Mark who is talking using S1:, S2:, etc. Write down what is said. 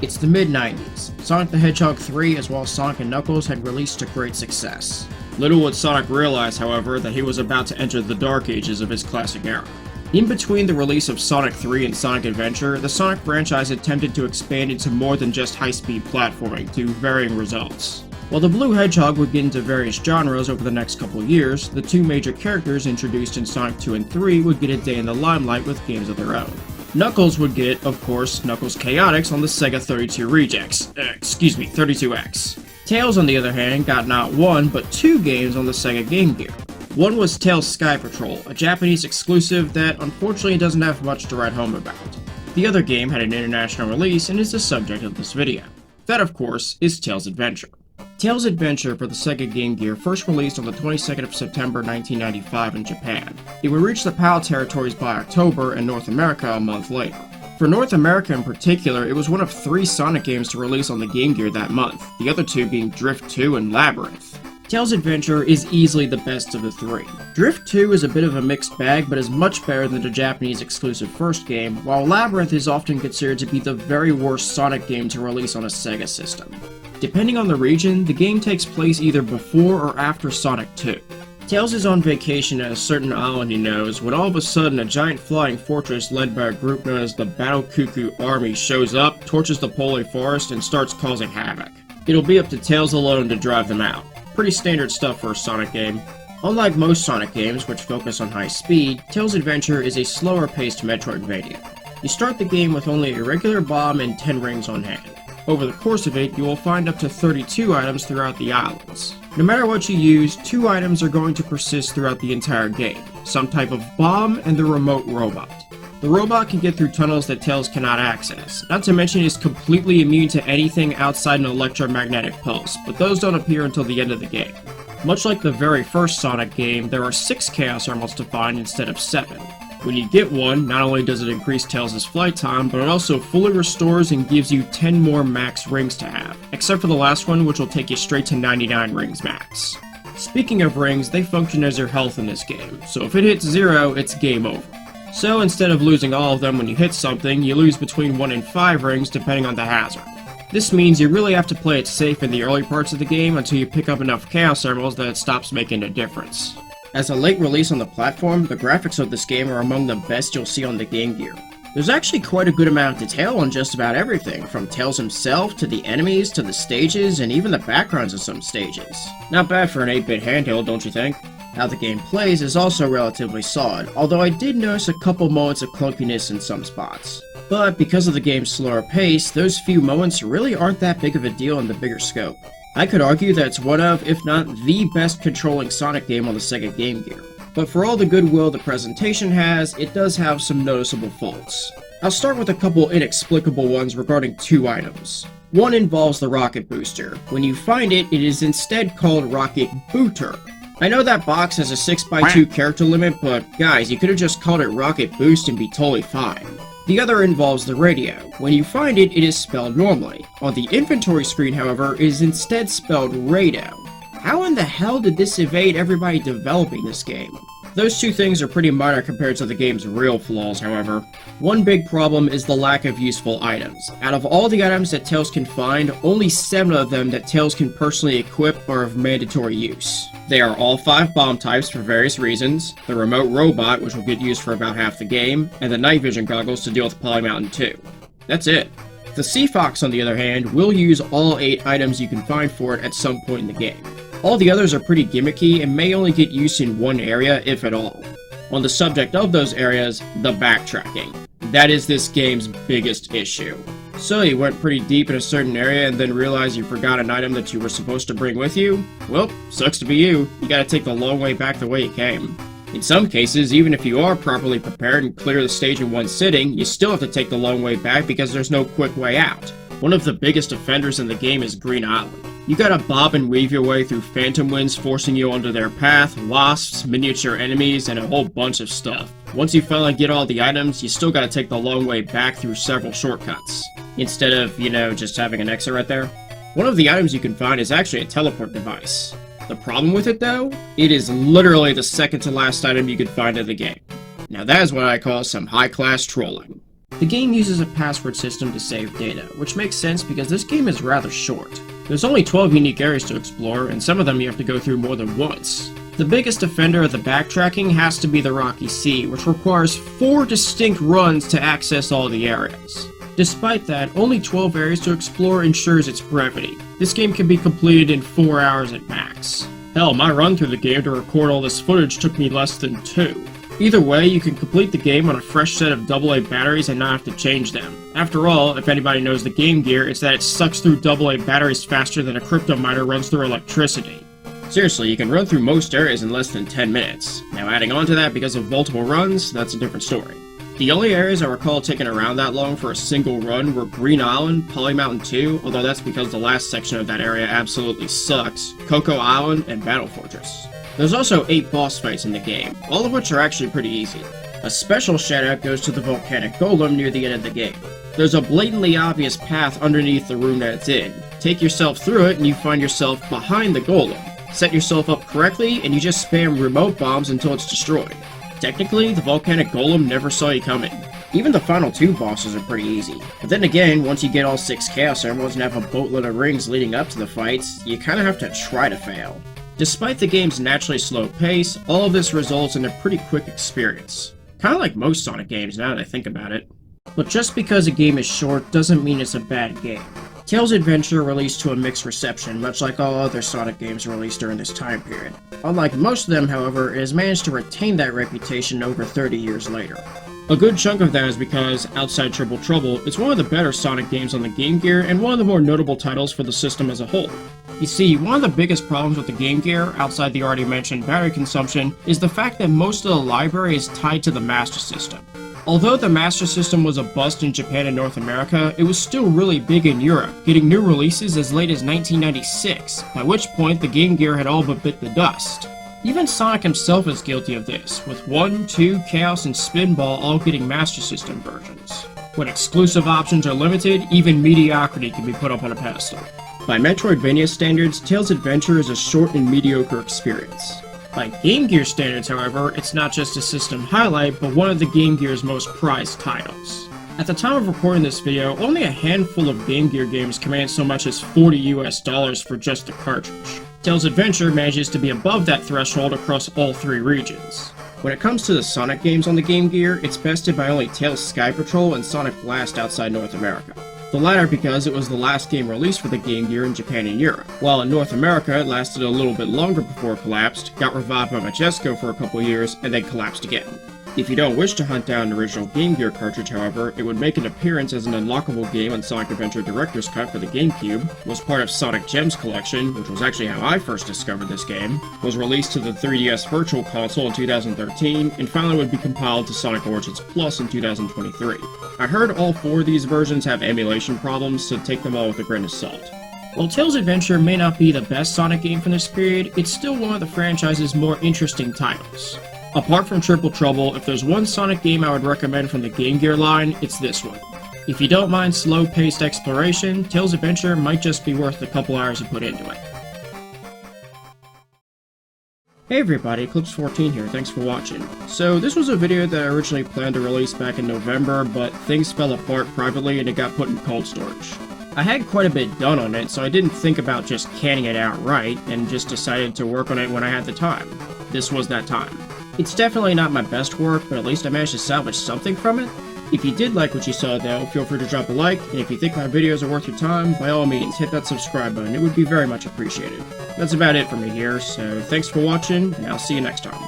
S1: It's the mid-90s. Sonic the Hedgehog 3 as well as Sonic & Knuckles had released to great success. Little would Sonic realize, however, that he was about to enter the dark ages of his classic era. In between the release of Sonic 3 and Sonic Adventure, the Sonic franchise attempted to expand into more than just high-speed platforming, to varying results. While the Blue Hedgehog would get into various genres over the next couple of years, the two major characters introduced in Sonic 2 and 3 would get a day in the limelight with games of their own. Knuckles would get, of course, Knuckles Chaotix on the Sega 32X. Tails, on the other hand, got not one, but two games on the Sega Game Gear. One was Tails Sky Patrol, a Japanese exclusive that unfortunately doesn't have much to write home about. The other game had an international release and is the subject of this video. That, of course, is Tails Adventure. Tails Adventure for the Sega Game Gear first released on the 22nd of September 1995 in Japan. It would reach the PAL territories by October and North America a month later. For North America in particular, it was one of 3 Sonic games to release on the Game Gear that month, the other two being Drift 2 and Labyrinth. Tails Adventure is easily the best of the 3. Drift 2 is a bit of a mixed bag, but is much better than the Japanese exclusive first game, while Labyrinth is often considered to be the very worst Sonic game to release on a Sega system. Depending on the region, the game takes place either before or after Sonic 2. Tails is on vacation at a certain island he knows, when all of a sudden a giant flying fortress led by a group known as the Battle Cuckoo Army shows up, torches the Polar Forest, and starts causing havoc. It'll be up to Tails alone to drive them out. Pretty standard stuff for a Sonic game. Unlike most Sonic games, which focus on high speed, Tails Adventure is a slower-paced Metroidvania. You start the game with only a regular bomb and 10 rings on hand. Over the course of it, you will find up to 32 items throughout the islands. No matter what you use, 2 items are going to persist throughout the entire game, some type of bomb and the remote robot. The robot can get through tunnels that Tails cannot access, not to mention it is completely immune to anything outside an electromagnetic pulse, but those don't appear until the end of the game. Much like the very first Sonic game, there are 6 Chaos Emeralds to find instead of 7. When you get one, not only does it increase Tails' flight time, but it also fully restores and gives you 10 more max rings to have, except for the last one, which will take you straight to 99 rings max. Speaking of rings, they function as your health in this game, so if it hits 0, it's game over. So instead of losing all of them when you hit something, you lose between 1 and 5 rings depending on the hazard. This means you really have to play it safe in the early parts of the game until you pick up enough Chaos Emeralds that it stops making a difference. As a late release on the platform, the graphics of this game are among the best you'll see on the Game Gear. There's actually quite a good amount of detail on just about everything, from Tails himself, to the enemies, to the stages, and even the backgrounds of some stages. Not bad for an 8-bit handheld, don't you think? How the game plays is also relatively solid, although I did notice a couple moments of clunkiness in some spots. But because of the game's slower pace, those few moments really aren't that big of a deal in the bigger scope. I could argue that it's one of, if not the best controlling Sonic game on the Sega Game Gear. But for all the goodwill the presentation has, it does have some noticeable faults. I'll start with a couple inexplicable ones regarding 2 items. One involves the rocket booster. When you find it, it is instead called Rocket Booter. I know that box has a 6x2 character limit, but guys, you could have just called it Rocket Boost and be totally fine. The other involves the radio. When you find it, it is spelled normally. On the inventory screen, however, it is instead spelled radio. How in the hell did this evade everybody developing this game? Those 2 things are pretty minor compared to the game's real flaws, however. One big problem is the lack of useful items. Out of all the items that Tails can find, only 7 of them that Tails can personally equip are of mandatory use. They are all 5 bomb types for various reasons, the remote robot, which will get used for about half the game, and the night vision goggles to deal with Poly Mountain 2. That's it. The Sea Fox, on the other hand, will use all 8 items you can find for it at some point in the game. All the others are pretty gimmicky and may only get used in one area, if at all. On the subject of those areas, the backtracking. That is this game's biggest issue. So you went pretty deep in a certain area and then realized you forgot an item that you were supposed to bring with you? Well, sucks to be you. You gotta take the long way back the way you came. In some cases, even if you are properly prepared and clear the stage in one sitting, you still have to take the long way back because there's no quick way out. One of the biggest offenders in the game is Green Island. You gotta bob and weave your way through phantom winds forcing you onto their path, wasps, miniature enemies, and a whole bunch of stuff. Once you finally get all the items, you still gotta take the long way back through several shortcuts. Instead of, just having an exit right there. One of the items you can find is actually a teleport device. The problem with it though? It is literally the second to last item you could find in the game. Now that is what I call some high-class trolling. The game uses a password system to save data, which makes sense because this game is rather short. There's only 12 unique areas to explore, and some of them you have to go through more than once. The biggest offender of the backtracking has to be the Rocky Sea, which requires 4 distinct runs to access all the areas. Despite that, only 12 areas to explore ensures its brevity. This game can be completed in 4 hours at max. Hell, my run through the game to record all this footage took me less than 2. Either way, you can complete the game on a fresh set of AA batteries and not have to change them. After all, if anybody knows the Game Gear, it's that it sucks through AA batteries faster than a crypto miner runs through electricity. Seriously, you can run through most areas in less than 10 minutes. Now adding on to that because of multiple runs, that's a different story. The only areas I recall taking around that long for a single run were Green Island, Poly Mountain 2, although that's because the last section of that area absolutely sucks, Cocoa Island, and Battle Fortress. There's also 8 boss fights in the game, all of which are actually pretty easy. A special shoutout goes to the volcanic golem near the end of the game. There's a blatantly obvious path underneath the room that it's in. Take yourself through it and you find yourself behind the golem. Set yourself up correctly and you just spam remote bombs until it's destroyed. Technically, the volcanic golem never saw you coming. Even the final 2 bosses are pretty easy. But then again, once you get all 6 Chaos Emeralds and have a boatload of rings leading up to the fights, you kinda have to try to fail. Despite the game's naturally slow pace, all of this results in a pretty quick experience. Kinda like most Sonic games now that I think about it. But just because a game is short doesn't mean it's a bad game. Tails Adventure released to a mixed reception, much like all other Sonic games released during this time period. Unlike most of them, however, it has managed to retain that reputation over 30 years later. A good chunk of that is because, outside Triple Trouble, it's one of the better Sonic games on the Game Gear and one of the more notable titles for the system as a whole. You see, one of the biggest problems with the Game Gear, outside the already mentioned battery consumption, is the fact that most of the library is tied to the Master System. Although the Master System was a bust in Japan and North America, it was still really big in Europe, getting new releases as late as 1996, by which point the Game Gear had all but bit the dust. Even Sonic himself is guilty of this, with 1, 2, Chaos, and Spinball all getting Master System versions. When exclusive options are limited, even mediocrity can be put up on a pedestal. By Metroidvania standards, Tails Adventure is a short and mediocre experience. By Game Gear standards, however, it's not just a system highlight, but one of the Game Gear's most prized titles. At the time of recording this video, only a handful of Game Gear games command so much as $40 US for just the cartridge. Tails Adventure manages to be above that threshold across all 3 regions. When it comes to the Sonic games on the Game Gear, it's bested by only Tails Sky Patrol and Sonic Blast outside North America. The latter because it was the last game released for the Game Gear in Japan and Europe, while in North America it lasted a little bit longer before it collapsed, got revived by Majesco for a couple years, and then collapsed again. If you don't wish to hunt down an original Game Gear cartridge, however, it would make an appearance as an unlockable game on Sonic Adventure Director's Cut for the GameCube, was part of Sonic Gems collection, which was actually how I first discovered this game, was released to the 3DS Virtual Console in 2013, and finally would be compiled to Sonic Origins Plus in 2023. I heard all 4 of these versions have emulation problems, so take them all with a grain of salt. While Tails Adventure may not be the best Sonic game from this period, it's still one of the franchise's more interesting titles. Apart from Triple Trouble, if there's one Sonic game I would recommend from the Game Gear line, it's this one. If you don't mind slow-paced exploration, Tails Adventure might just be worth the couple hours you put into it. Hey everybody, Eclipse14 here, thanks for watching. So this was a video that I originally planned to release back in November, but things fell apart privately and it got put in cold storage. I had quite a bit done on it, so I didn't think about just canning it outright, and just decided to work on it when I had the time. This was that time. It's definitely not my best work, but at least I managed to salvage something from it. If you did like what you saw though, feel free to drop a like, and if you think my videos are worth your time, by all means hit that subscribe button, it would be very much appreciated. That's about it for me here, so thanks for watching, and I'll see you next time.